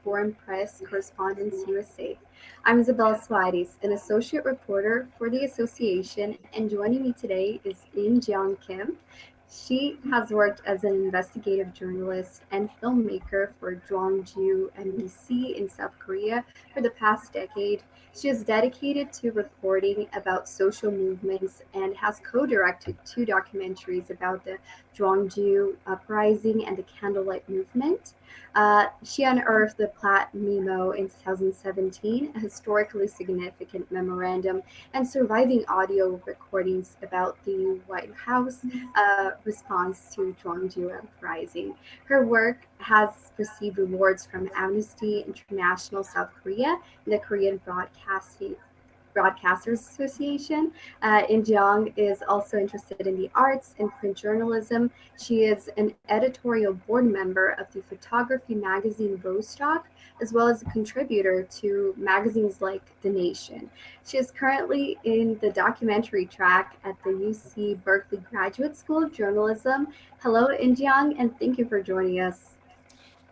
Foreign Press Correspondents USA. I'm Isabella Soares, an associate reporter for the association, and joining me today is In Jeong Kim. She has worked as an investigative journalist and filmmaker for Gwangju MBC in South Korea for the past decade. She is dedicated to reporting about social movements and has co-directed two documentaries about the Gwangju Uprising and the Candlelight Movement. She unearthed the Platte Memo in 2017, a historically significant memorandum, and surviving audio recordings about the White House response to Gwangju uprising. Her work has received awards from Amnesty International South Korea and the Korean Broadcasters Association. In Jeong is also interested in the arts and print journalism. She is an editorial board member of the photography magazine Rostock, as well as a contributor to magazines like The Nation. She is currently in the documentary track at the UC Berkeley Graduate School of Journalism. Hello, In Jeong, and thank you for joining us.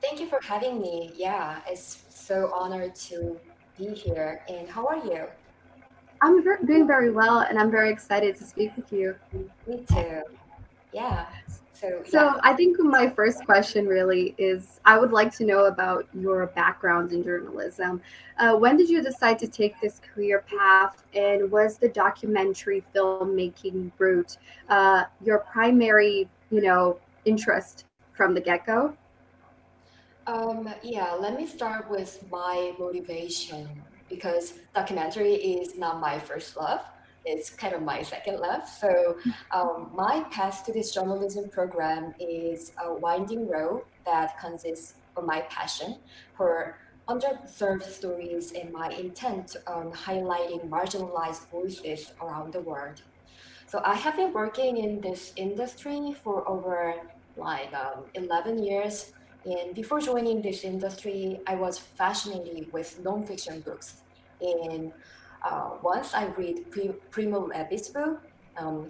Thank you for having me. Yeah, it's so honored to be here. And how are you? Doing very well, and I'm very excited to speak with you. Me too. Yeah. So yeah. So I think my first question really is I would like to know about your background in journalism. When did you decide to take this career path, and was the documentary filmmaking route your primary, interest from the get-go? Yeah, let me start with my motivation because documentary is not my first love. It's kind of my second love. So my path to this journalism program is a winding road that consists of my passion for underserved stories and my intent on highlighting marginalized voices around the world. So I have been working in this industry for over 11 years. And before joining this industry, I was fascinated with nonfiction books. And once I read Primo Levi's book,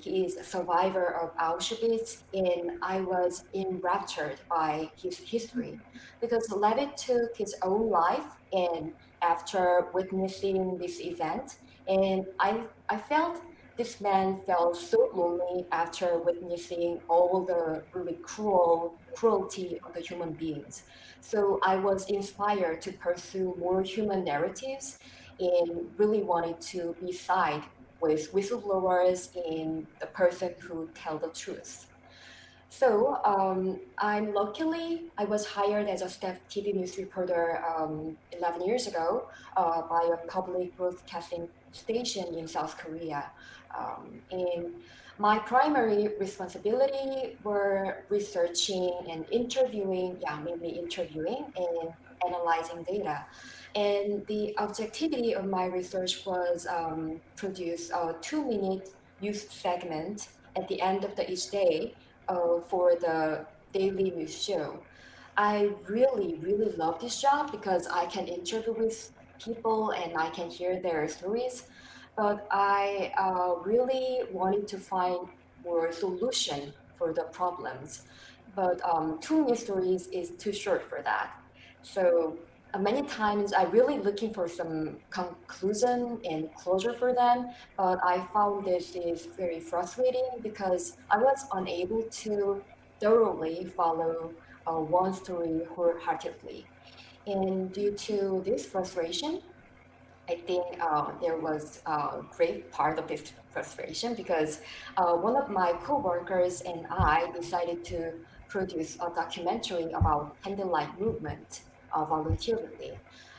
he is a survivor of Auschwitz, and I was enraptured by his history because Levi took his own life, and after witnessing this event, and I felt this man felt so lonely after witnessing all the really cruelty of the human beings. So I was inspired to pursue more human narratives and really wanted to be side with whistleblowers and the person who tell the truth. So I was hired as a staff TV news reporter 11 years ago by a public broadcasting station in South Korea. And my primary responsibility were researching and interviewing, yeah, mainly interviewing and analyzing data. And the objectivity of my research was produce a 2-minute news segment at the end of each day for the daily news show. I really, really love this job because I can interview with people and I can hear their stories. But I really wanted to find more solution for the problems. But 2 minute stories is too short for that. So many times I really looking for some conclusion and closure for them, but I found this is very frustrating because I was unable to thoroughly follow one story wholeheartedly. And due to this frustration, I think there was a great part of this frustration because one of my coworkers and I decided to produce a documentary about candlelight movement voluntarily,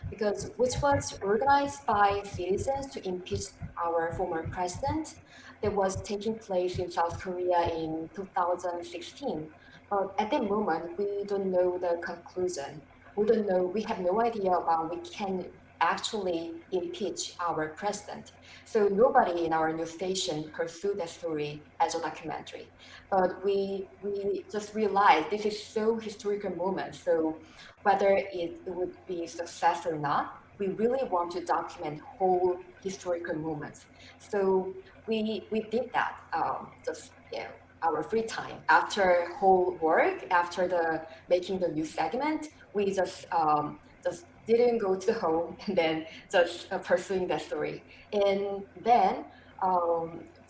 because which was organized by citizens to impeach our former president that was taking place in South Korea in 2016. But at that moment, we don't know the conclusion. We don't know. We have no idea about we can actually impeach our president. So nobody in our news station pursued that story as a documentary. But we just realized this is so historical moment. So whether it would be success or not, we really want to document whole historical moments. So we did that just our free time after whole work after the making the news segment. We just just didn't go to the home and then just pursuing that story. And then,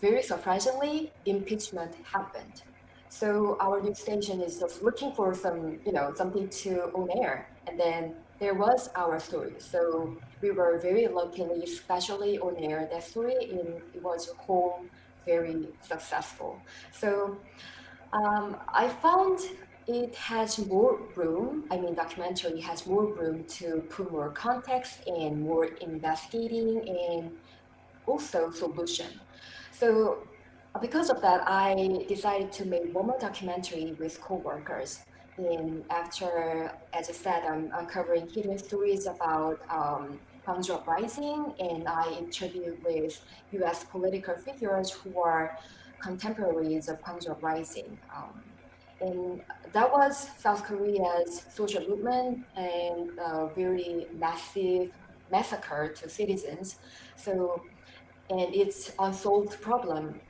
very surprisingly, impeachment happened. So our news station is just looking for some, something to on air. And then there was our story. So we were very luckily, especially on air that story, and it was whole very successful. So I found it has more room. I mean, documentary has more room to put more context and more investigating and also solution. So because of that, I decided to make one more documentary with coworkers. And after, as I said, I'm covering hidden stories about Gwangju uprising, and I interviewed with U.S. political figures who are contemporaries of Gwangju uprising. And that was South Korea's social movement and a very massive massacre to citizens. So and it's unsolved problem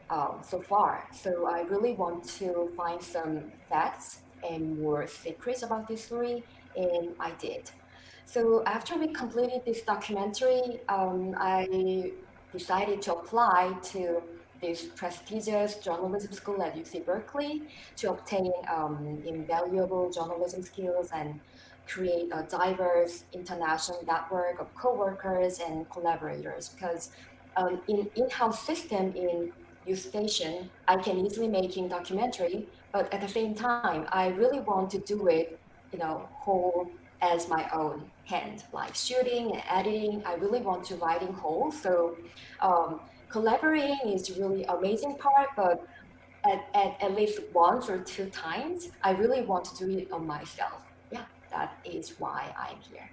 so far. So I really want to find some facts and more secrets about this story, and I did. So after we completed this documentary, I decided to apply to this prestigious journalism school at UC Berkeley to obtain invaluable journalism skills and create a diverse international network of coworkers and collaborators. Because in-house system in U station, I can easily making documentary, but at the same time, I really want to do it, whole as my own hand, like shooting and editing. I really want to writing whole. So collaborating is really amazing part, but at least once or two times, I really want to do it on myself. Yeah, that is why I'm here.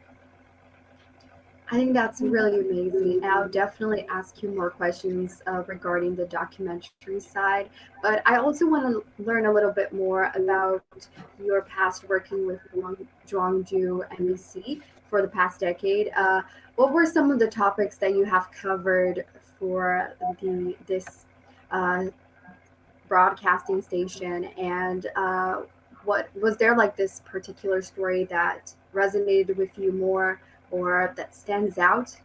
I think that's really amazing. And I'll definitely ask you more questions regarding the documentary side. But I also want to learn a little bit more about your past working with Gwangju NBC for the past decade. What were some of the topics that you have covered for this uh, broadcasting station? And what was there like this particular story that resonated with you more or that stands out?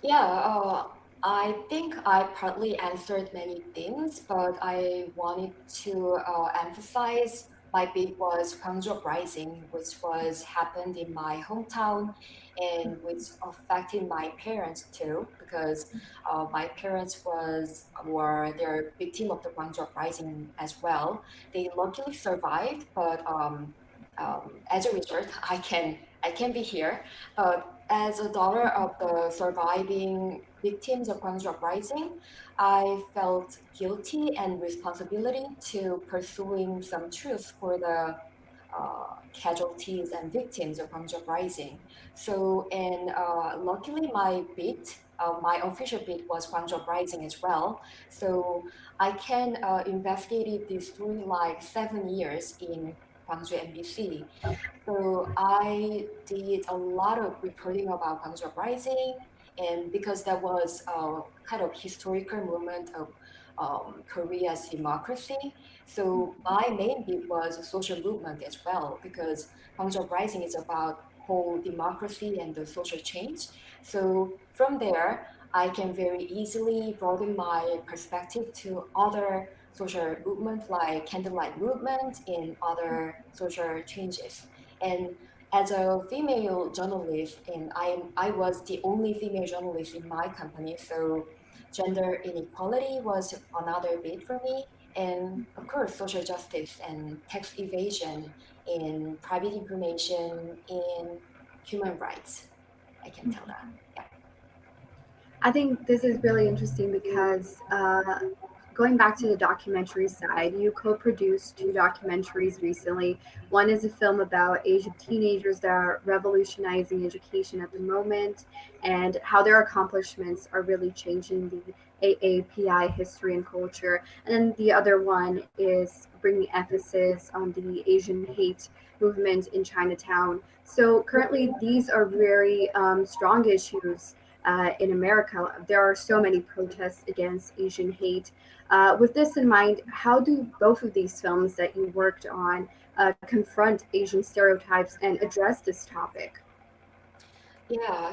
Yeah, I think I partly answered many things, but I wanted to emphasize my bit was Gwangju Uprising, which was happened in my hometown and which affected my parents too, because my parents were they're victim of the Gwangju Uprising as well. They luckily survived, but as a result, I can be here. As a daughter of the surviving victims of Gwangju uprising, I felt guilty and responsibility to pursuing some truth for the casualties and victims of Gwangju uprising. So, and luckily, my official bit was Gwangju uprising as well. So I can investigate this story like 7 years in Gwangju MBC. So I did a lot of reporting about Gwangju uprising, and because that was a kind of historical moment of Korea's democracy, so my main bit was a social movement as well, because Gwangju uprising is about whole democracy and the social change. So from there, I can very easily broaden my perspective to other social movement like candlelight movement and other social changes. And as a female journalist, and I was the only female journalist in my company, so gender inequality was another bit for me. And of course, social justice and tax evasion and private information and human rights. I can tell that. Yeah. I think this is really interesting because going back to the documentary side, you co produced two documentaries recently. One is a film about Asian teenagers that are revolutionizing education at the moment and how their accomplishments are really changing the AAPI history and culture. And then the other one is bringing emphasis on the Asian hate movement in Chinatown. So currently, these are very strong issues in America. There are so many protests against Asian hate. With this in mind, how do both of these films that you worked on confront Asian stereotypes and address this topic? Yeah,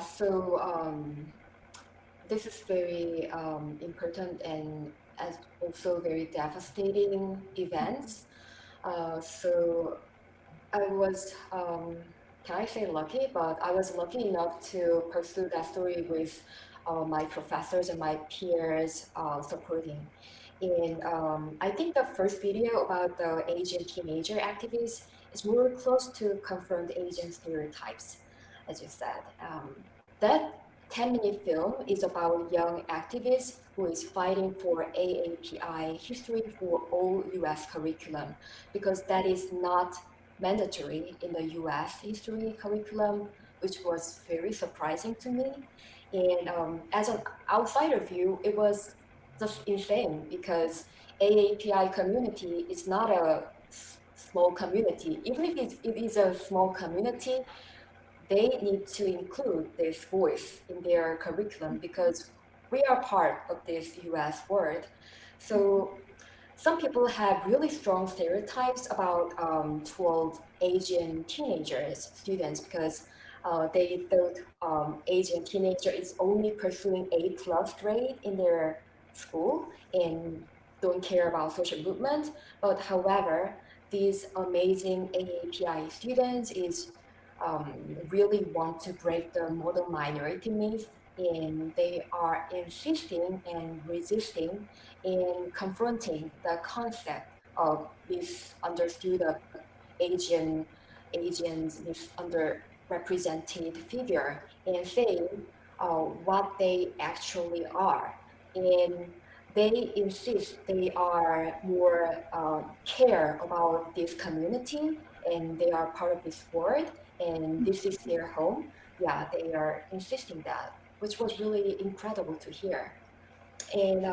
this is very important and as also very devastating events. So I was, can I say lucky? But I was lucky enough to pursue that story with my professors and my peers supporting. And I think the first video about the Asian teenager activists is more close to confront Asian stereotypes, as you said. That 10-minute film is about a young activist who is fighting for AAPI history for all US curriculum because that is not mandatory in the US history curriculum, which was very surprising to me. And as an outsider view, it was just insane because AAPI community is not a small community. Even if it is a small community, they need to include this voice in their curriculum because we are part of this US world. So some people have really strong stereotypes about toward Asian teenagers, students, because they thought Asian teenager is only pursuing A plus grade in their school and don't care about social movement. But however, these amazing AAPI students is really want to break the model minority myth, and they are insisting and resisting in confronting the concept of misunderstood of Asian Asians misunderrepresented figure and saying what they actually are. And they insist they are more care about this community and they are part of this world and this is their home. Yeah, they are insisting that, which was really incredible to hear. And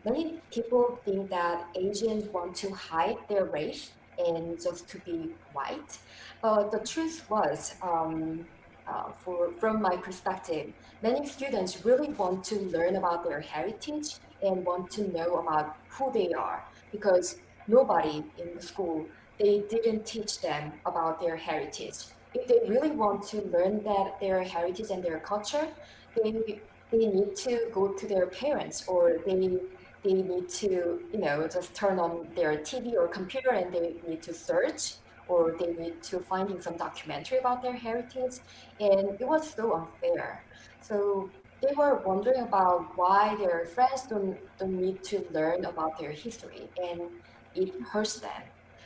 many people think that Asians want to hide their race and just to be white. But the truth was, from my perspective, many students really want to learn about their heritage and want to know about who they are because nobody in the school, they didn't teach them about their heritage. If they really want to learn that their heritage and their culture, they they need to go to their parents or they need to just turn on their TV or computer and they need to search or they need to finding some documentary about their heritage and it was so unfair. So they were wondering about why their friends don't need to learn about their history and it hurts them.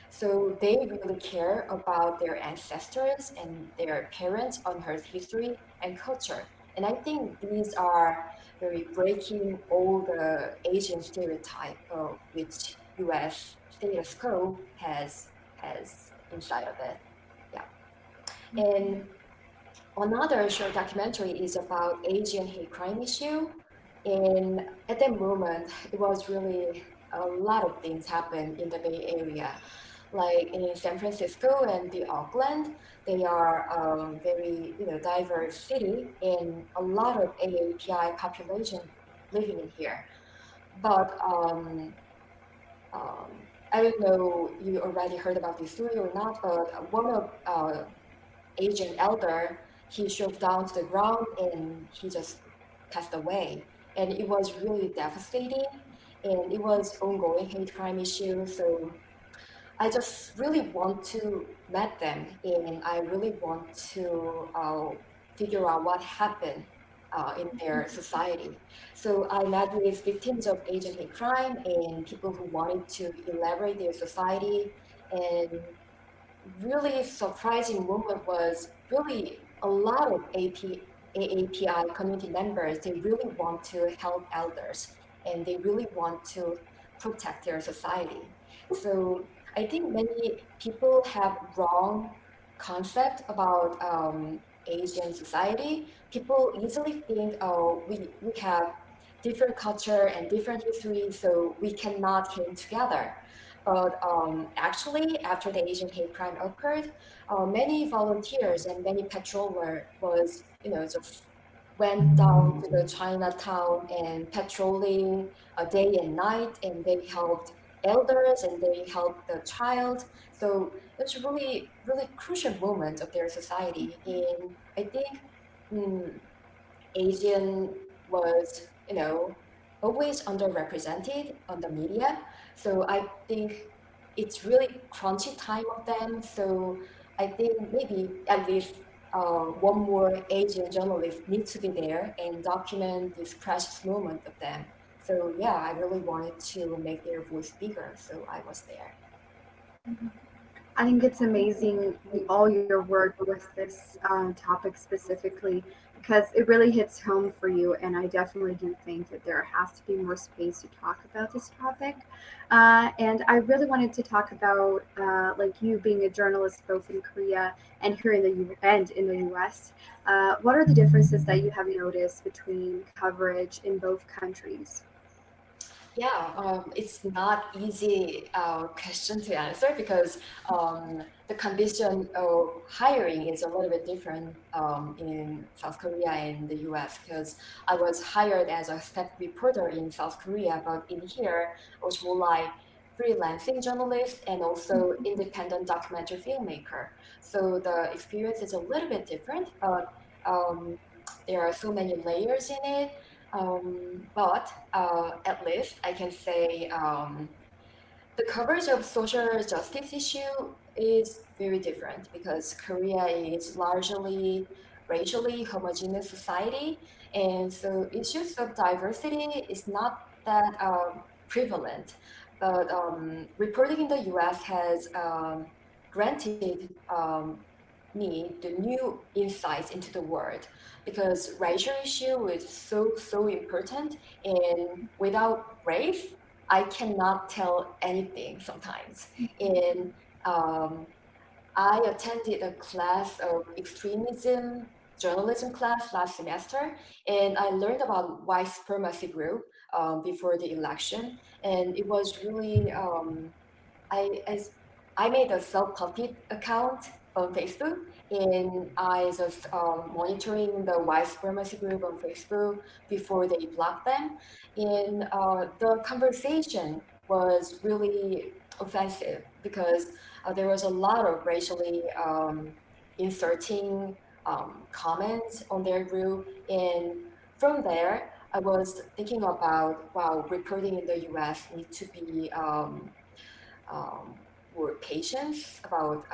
So they really care about their ancestors and their parents on Earth history and culture. And I think these are very breaking all the Asian stereotype which US status quo has inside of it. Yeah. And another short documentary is about Asian hate crime issue. And at that moment, it was really a lot of things happened in the Bay Area. Like in San Francisco and the Oakland, they are very diverse city and a lot of AAPI population living in here. But I don't know you already heard about this story or not, but one of Asian elder, he shoved down to the ground and he just passed away. And it was really devastating and it was ongoing hate crime issue. So I just really want to met them and I really want to figure out what happened in their society. So I met with victims of Asian hate crime and people who wanted to elaborate their society. And really surprising moment was really a lot of AAPI community members, they really want to help elders and they really want to protect their society. So I think many people have wrong concept about Asian society. People easily think, oh, we have different culture and different history, so we cannot came together. But actually, after the Asian hate crime occurred, many volunteers and many patroller was, just went down to the Chinatown and patrolling day and night, and they helped elders and they helped the child. So it's really, really crucial moment of their society. And I think mm, Asian was, always underrepresented on the media. So I think it's really crunchy time of them. So I think maybe at least one more Asian journalist needs to be there and document this precious moment of them. So yeah, I really wanted to make their voice bigger. So I was there. I think it's amazing all your work with this topic specifically because it really hits home for you. And I definitely do think that there has to be more space to talk about this topic. And I really wanted to talk about like you being a journalist both in Korea and here in the and in the U.S. What are the differences that you have noticed between coverage in both countries? Yeah, it's not easy question to answer because the condition of hiring is a little bit different in South Korea and the US because I was hired as a staff reporter in South Korea, but in here I was more like freelancing journalist and also independent documentary filmmaker. So the experience is a little bit different, but um, there are so many layers in it. But at least I can say the coverage of social justice issue is very different because Korea is largely racially homogeneous society, and so issues of diversity is not that prevalent. But reporting in the U.S. has granted me the new insights into the world because racial issue is so important, and without race I cannot tell anything sometimes. And um, I attended a class of extremism journalism class last semester, and I learned about white supremacy group before the election, and it was really I as I made a self-public account on Facebook, and I just monitoring the white supremacy group on Facebook before they blocked them. And the conversation was really offensive because there was a lot of racially inserting comments on their group, and from there I was thinking about wow, reporting in the U.S. need to be more patience about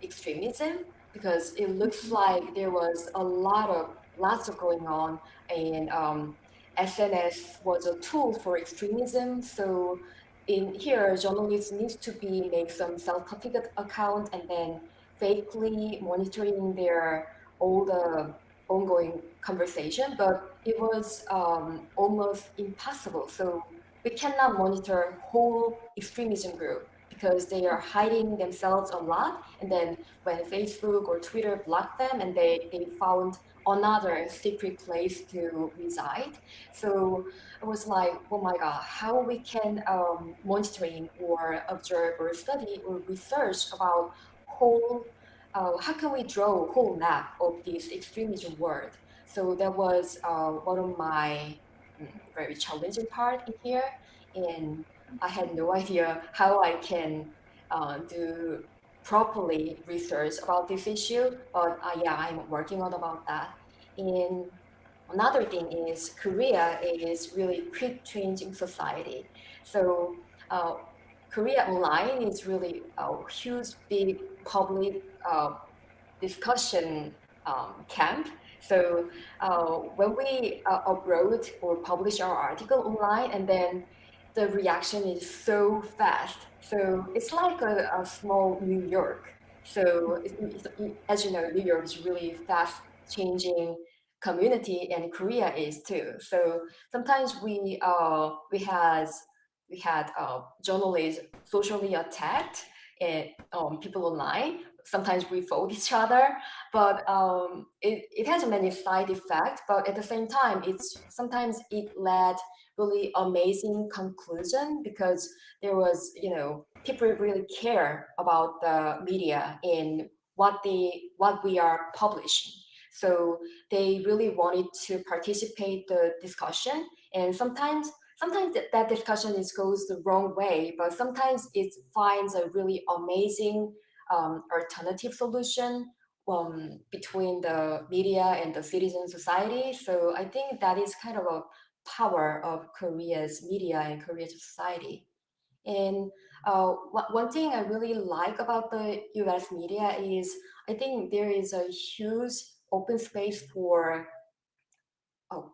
extremism because it looks like there was lots of going on, and SNS was a tool for extremism. So in here, journalists needs to be make some self-configured account and then faithfully monitoring their all the ongoing conversation, but it was almost impossible. So we cannot monitor whole extremism group because they are hiding themselves a lot. And then when Facebook or Twitter blocked them and they found another secret place to reside. So I was like, oh my God, how we can monitoring or observe or study or research about whole, how can we draw a whole map of this extremism world? So that was one of my very challenging part in here, and I had no idea how I can do properly research about this issue. But yeah, I'm working on about that. And another thing is Korea is really quick changing society. So uh, Korea online is really a huge, big public discussion camp. So when we upload or publish our article online, and then the reaction is so fast. So it's like a small New York. So as you know, New York is really fast changing community, and Korea is too. So sometimes we had journalists socially attacked and people online. Sometimes we vote each other, but it has many side effects. But at the same time, it's sometimes it led really amazing conclusion because there was people really care about the media and what we are publishing. So they really wanted to participate the discussion, and sometimes that discussion is goes the wrong way, but sometimes it finds a really amazing alternative solution between the media and the citizen society. So I think that is kind of a power of Korea's media and Korea's society. And one thing I really like about the US media is I think there is a huge open space for, oh,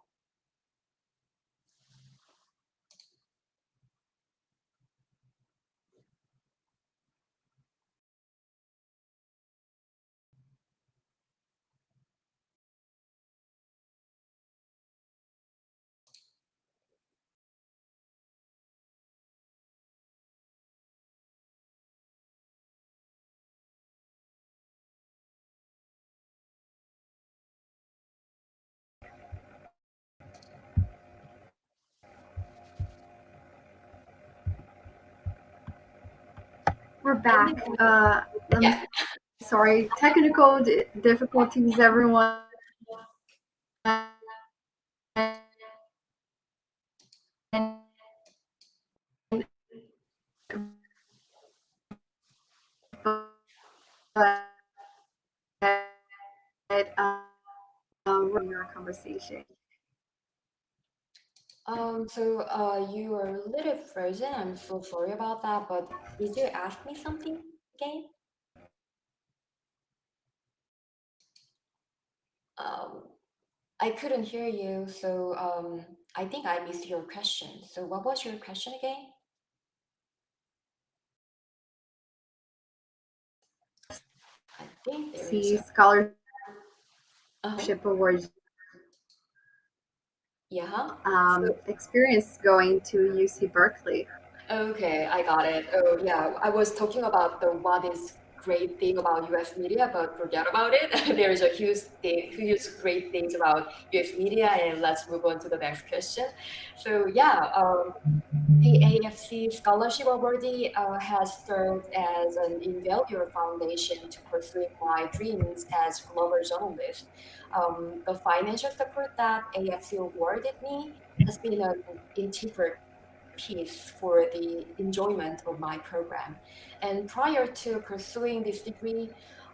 We're I think, back. I'm yeah. sorry, technical difficulties, everyone. But your conversation. You are a little frozen. I'm so sorry about that. But did you ask me something again? Um, I couldn't hear you, so I think I missed your question. So what was your question again? I think there is See a. scholarship Uh-huh. awards Yeah. So experience going to UC Berkeley. okay, I got it. Oh yeah, I was talking about the what is great thing about US media, but forget about it. There is a huge great things about US media, and let's move on to the next question. So yeah, the AFC Scholarship Awardee has served as an invaluable foundation to pursuing my dreams as a global journalist. The financial support that AFC awarded me has been an integral piece for the enjoyment of my program. And prior to pursuing this degree,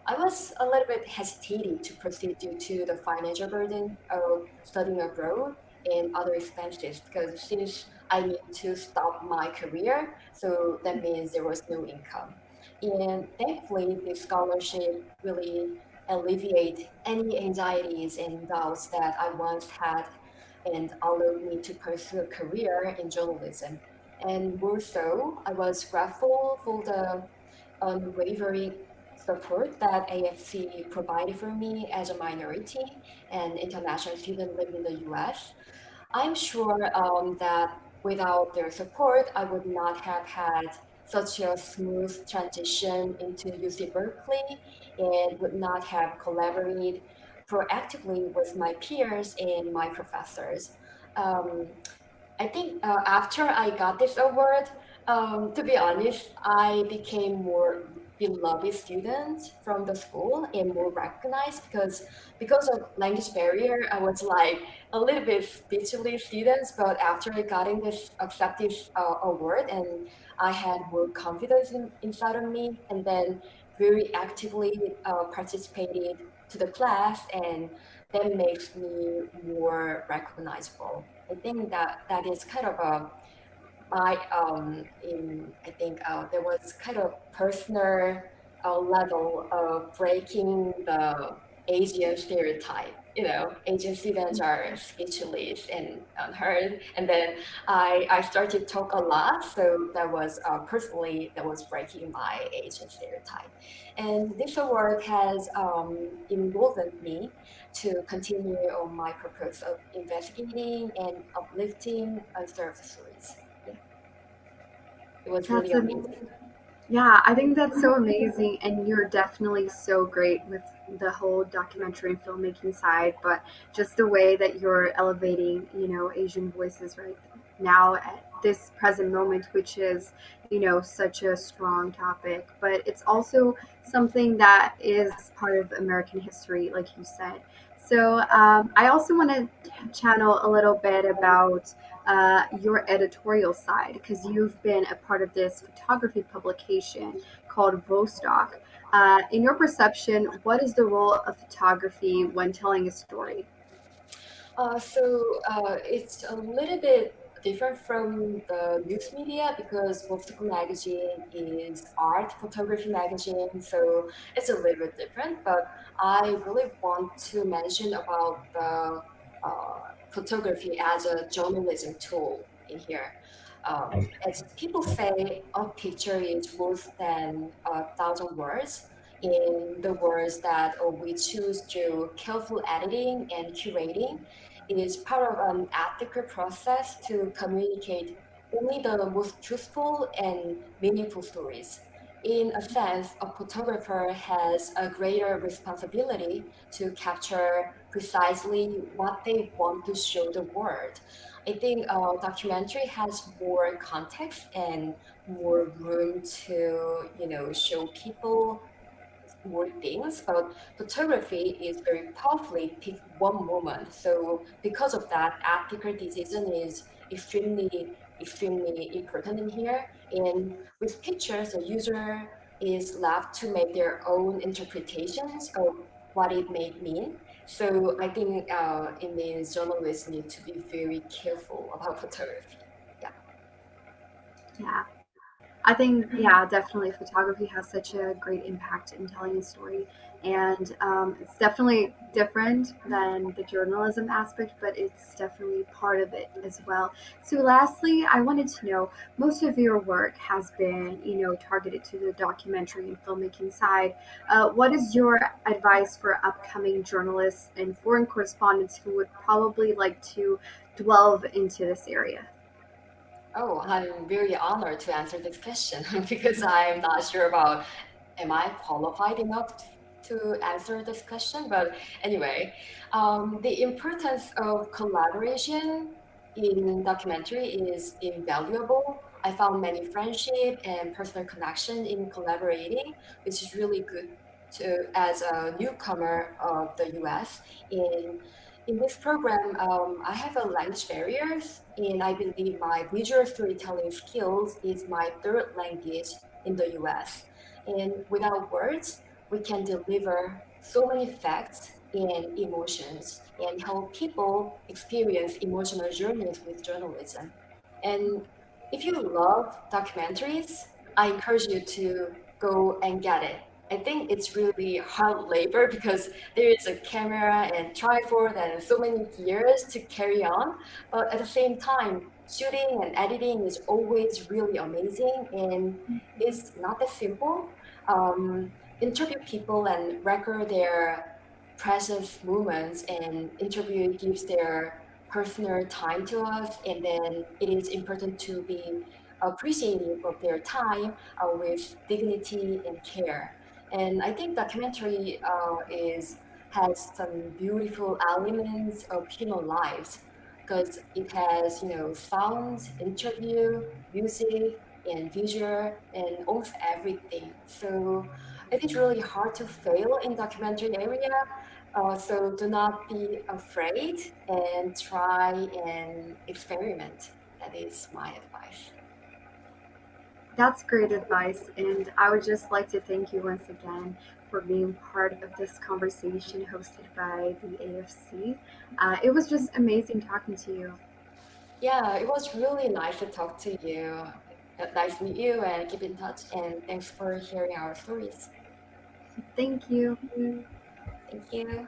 I was a little bit hesitated to proceed due to the financial burden of studying abroad and other expenses because since I need to stop my career, so that means there was no income. And thankfully, this scholarship really alleviate any anxieties and doubts that I once had and allowed me to pursue a career in journalism. And more so, I was grateful for the unwavering support that AFC provided for me as a minority and international student living in the US. I'm sure that without their support, I would not have had such a smooth transition into UC Berkeley and would not have collaborated proactively with my peers and my professors. Um, I think after I got this award, to be honest, I became more beloved student from the school and more recognized because of language barrier. I was like a little bit speechless students, but after I got in this accepted award and I had more confidence inside of me, and then very actively participated to the class, and that makes me more recognizable. I think that is kind of a my in I think there was kind of personal level of breaking the Asian stereotype. You know, Asian students are speechless and unheard, and then I started to talk a lot, so that was personally that was breaking my Asian stereotype, and this award has emboldened me to continue on my purpose of investigating and uplifting unserved stories. Yeah, it was really That's a amazing. Yeah, I think that's so amazing, and you're definitely so great with the whole documentary and filmmaking side. But just the way that you're elevating, Asian voices right now at this present moment, which is, such a strong topic. But it's also something that is part of American history, like you said. So I also want to channel a little bit about your editorial side because you've been a part of this photography publication called Vostok. In your perception, what is the role of photography when telling a story? It's a little bit different from the news media because Obstacle magazine is art photography magazine, so it's a little bit different. But I really want to mention about the photography as a journalism tool in here. As people say, a picture is worth than 1,000 words. In the words that we choose through careful editing and curating, it is part of an ethical process to communicate only the most truthful and meaningful stories. In a sense, a photographer has a greater responsibility to capture precisely what they want to show the world. I think documentary has more context and more room to, show people more things, but photography is very powerfully pick one moment. So because of that, ethical decision is extremely important in here. And with pictures, the user is left to make their own interpretations of what it may mean. So I think it means journalists need to be very careful about photography. Yeah. Yeah. I think, yeah, definitely photography has such a great impact in telling a story. And it's definitely different than the journalism aspect, but it's definitely part of it as well. So, lastly, I wanted to know most of your work has been, targeted to the documentary and filmmaking side. What is your advice for upcoming journalists and foreign correspondents who would probably like to delve into this area? Oh, I'm very honored to answer this question because I'm not sure about am I qualified enough to answer this question. But anyway, the importance of collaboration in documentary is invaluable. I found many friendship and personal connection in collaborating, which is really good to as a newcomer of the US. In this program, I have a language barriers, and I believe my visual storytelling skills is my third language in the US. And without words, we can deliver so many facts and emotions and help people experience emotional journeys with journalism. And if you love documentaries, I encourage you to go and get it. I think it's really hard labor because there is a camera and tripod and so many gears to carry on. But at the same time, shooting and editing is always really amazing and it's not that simple. Interview people and record their precious moments, and interview gives their personal time to us, and then it is important to be appreciative of their time with dignity and care. And I think documentary is has some beautiful elements of human lives because it has sound, interview, music, and visual, and almost everything. So it is really hard to fail in documentary area. So do not be afraid and try and experiment. That is my advice. That's great advice, and I would just like to thank you once again for being part of this conversation hosted by the AFC. It was just amazing talking to you. Yeah, it was really nice to talk to you. Nice to meet you and keep in touch. And thanks for hearing our stories. Thank you. Thank you.